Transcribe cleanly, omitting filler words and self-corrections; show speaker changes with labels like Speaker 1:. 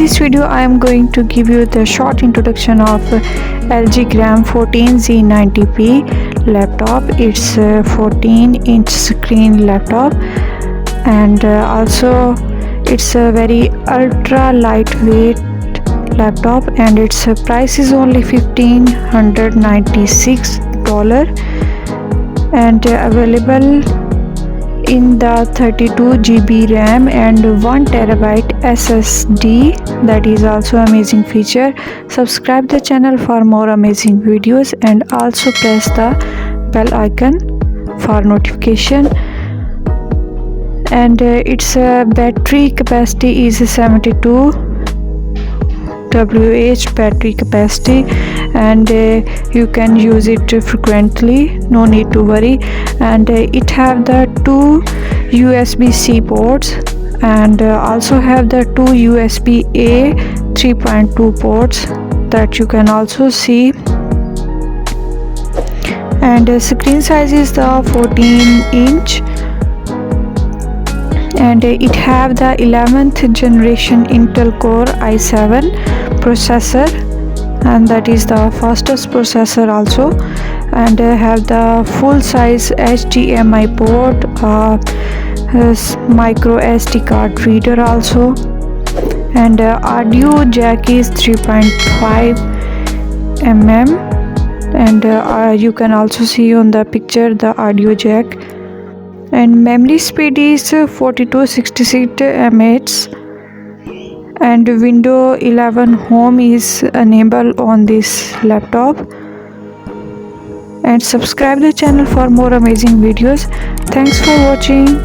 Speaker 1: this video I am going to give you the short introduction of LG Gram 14Z90p laptop. It's a 14-inch screen laptop, and also it's a very ultra lightweight laptop, and its price is only $1,596 and available in the 32GB RAM and 1TB SSD. That is also amazing feature. Subscribe the channel for more amazing videos and also press the bell icon for notification. And its battery capacity is 72 WH battery capacity, and you can use it frequently, no need to worry. And it have the two USB-C ports, and also have the two USB-A 3.2 ports that you can also see. And screen size is the 14-inch, and it have the 11th generation Intel Core i7 processor, and that is the fastest processor also. And have the full size HDMI port, micro SD card reader also, and audio jack is 3.5 mm, and you can also see on the picture the audio jack. And memory speed is 4266 mHz, and Windows 11 Home is enabled on this laptop. And subscribe the channel for more amazing videos. Thanks for watching.